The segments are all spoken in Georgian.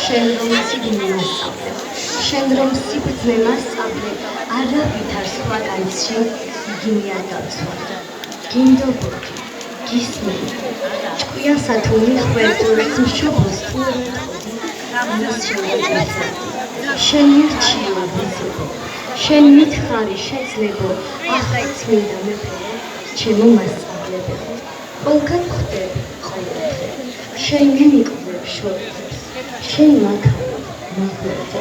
შენ რომ სიბრძნე მასწავლე, შენ რომ სიბრძნე მასწავლე, არავით არ სხვაგანს შენ იგინი არ დავცვალ. გინდობოდი, გისმენი, ჭკვიასა თუ მიხვედრს მშობლს თუ ამას შევეძახი. შენ მირჩიო ვიზებო, შენ მითხარი შეძლებო, ახაც მინდა მეფეო, ჩემო მასწავლებელო. ყველგან ხვდები ყოველდღე, შენ გიმიკვებ შორდებს, შენ მაგარი მოგვერდე,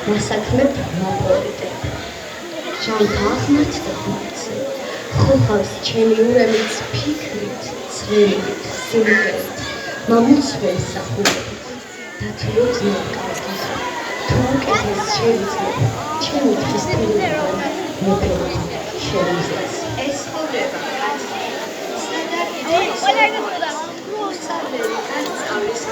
მასაქმებ მოპოვიდებ. ჟამთა აღმართდებ მოცე, ხოხავს ჩემი ურემიც ფიქრით, წვერით, სიმღერით, მამუცვენ სახურებით, დათვლოთ ნაკარგის, თუ უკეთეს შევიძლებ, ჩემი დღის ფილმებთან მეფეო შევიძლეს. ეს ხურება კაცი, სადარგი მოსწავლელი განსწავლის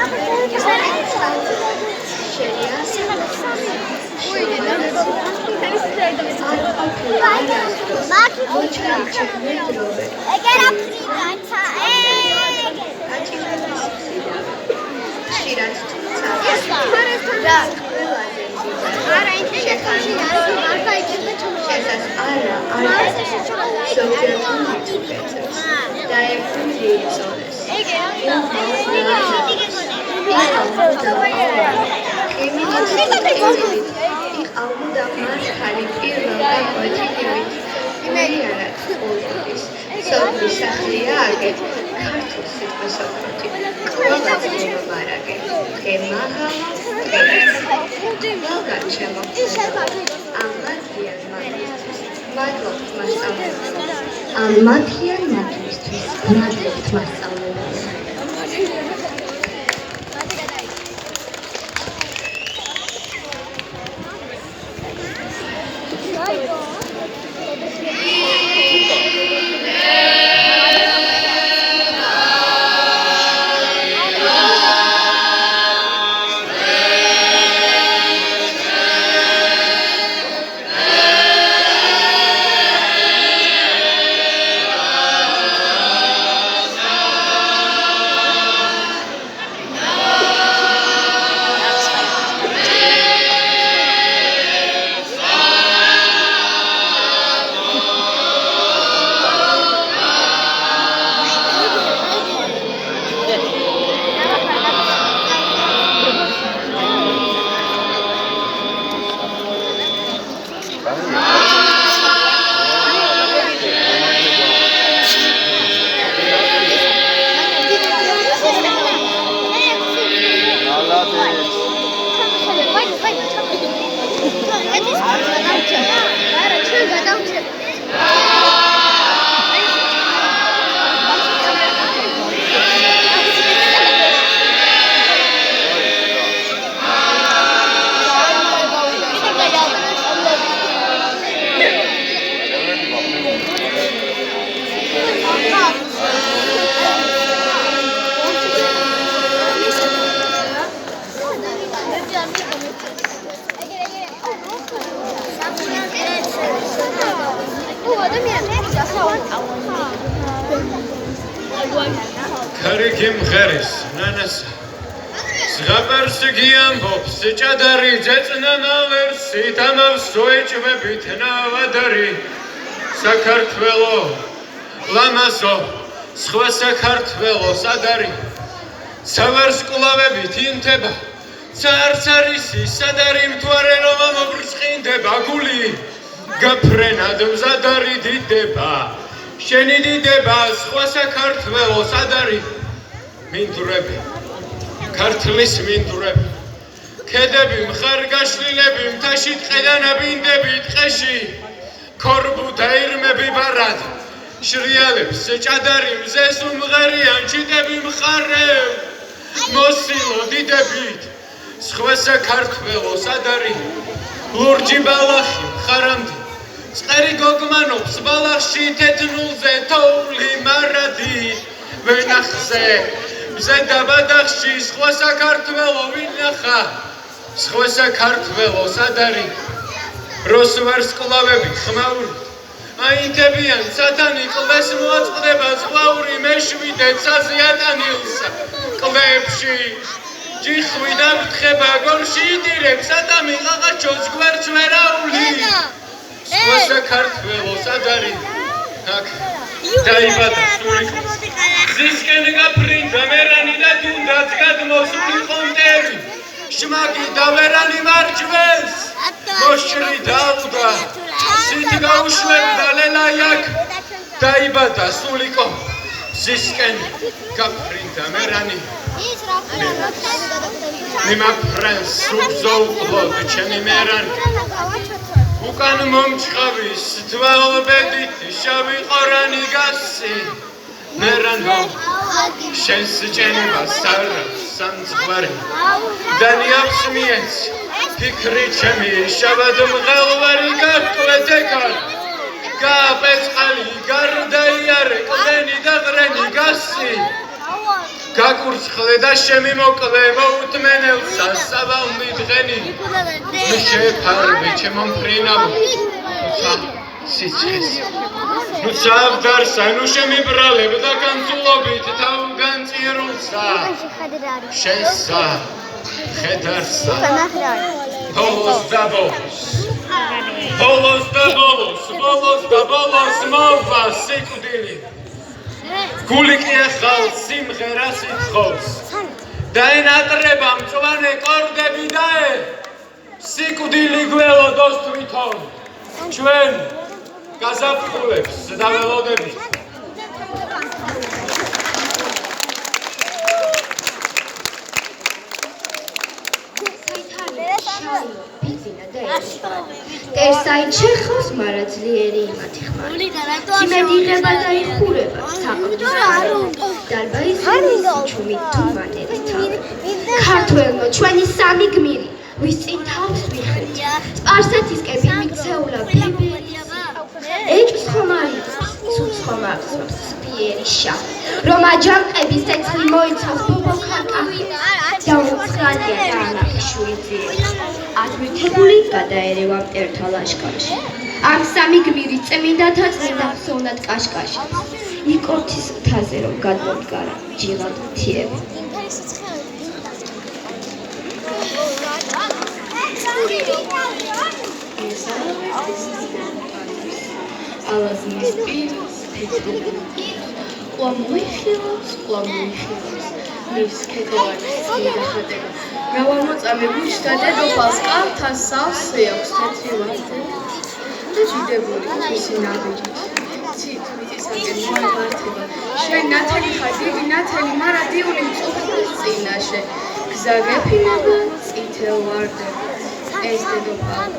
მათიან მაგისტრის გრადებით მასწავლებელი. ქარიქიმ ხერის ნანას ზღაპარს გიამბობს ჭადარი ძეწნანალერს იტამავს სოეჭვებით ნავადარი საქართველო ლამაზო სხვა საქართველო სადარი სავარსკვლავებით ინთება царцарისი სადარი მთვარე რომ მობრწყინდება გული გაფრენად მზადარი დიდება შენი დიდება სხვა საქართველო სადარი მინდვრები ქართლის მინდვრები ქედები მხარგაშლილები მთაში ტყედანაბინდები ტყეში ქორბუთა ირმები ბარად შრიალებს ჭადარი მზეს უმღერიან ჩიტები მხარებ მოსილო დიდებით სხვა საქართველო სადარი ლურჯი ბალახი მხარამდე წყერი გოგმანობს ბალახში თეთნულზე თოვლი მარადი ვენახზე მზე დაბადახში სხვა საქართველო ვინახა სხვა საქართველო სადარი როს ვარსკვლავები ხმაური აინთებიან სათანი კლდეს მოაწყდება ზღვაური მეშვიდე ცაზიატანილსა ყლებში ჯიხვი და ფთხება გორში იტირებს ადამი ყაყაჩოს გვერდს ვერაული სხვა საქართველოს ადარი აქ დაიბადა სულიკო ზისკენ გაფრინდა მერანი და თუნდაც გადმოსული ყონტერი შმაკი და ვერანი მარჯვენს მოშრი დაუდა სით გაუშვებდა ლელაი აქ დაიბადა სულიკო ზისკენ გაფრინდა მერანი მიმაფრენს სუბზოუყლოდ ჩემი მერანი უკან მომჩხავის თვალბედით შავი ყორანი გასი მერანო შენს ჭენებას არავს სამძღვარი დანიავს მიეც ფიქრი ჩემი შავად მღელვარი გატყვეთე კარ გააპეწყალი გარდაიარე კლენი და ღრენი გასი გაკურცხლე და შემიმოკლე მოუთმენელსა სავალნი დღენი შეფარვი ჩემო მფრინავო სიცხეს ნუ სავდარსა ნუ შემიბრალებ და განწულობით თავ განწირულსა შენსა ხედარსა ბოლოს და ბოლოს მოვა სიკვდილი გული კი ახალ სიმღერას ითხოვს დაენატრება მწვანე კორდები დაე სიკვდილი გველოდოს თვითონ ჩვენ გაზაფხულებს დაველოდებით ტერსაი ჩეხავს მარაძლიერი იმათი ხმარი სიმედიღება და იხურება საყრდნ დარბაის ჩუმი თუმანერი თავი ქართველო ჩვენი სამი გმირი ვის წინ თავს ვიხრით სპარსეთისკენ მიქცეულა ბებერი ეჭვს ხომარი სულს ხომარს სპიერი შა რომ აჯანყების ცეცხლი მოიცავს ბობოქაკახი და უცხრალია და ანახიშვილი ძირი ადმირთებული გადაერევა მტერთა ლაშქარში ამ სამი გმირი წმინდათა წმინდა ხსოვნად კაშკაში იკორთის მთაზე რომ გადმოდგარა ჯილად მთიები ალაზნის პირს თეთრული ყლამოიხილავს მის ქეთევანის მიდახატება გავამოწამე გუშთა დედოფალს კალთას სავს ექვს თეთრი ვარდები და ჟიდებული მისი ნაბიჯით ცით მიწისაკენ მოემართება შენ ნათელი ხარ დიდი ნათელი მარა დიული მწუხრის წინაშე გზა გეფინება წითელ ვარდები ეს დედოფალი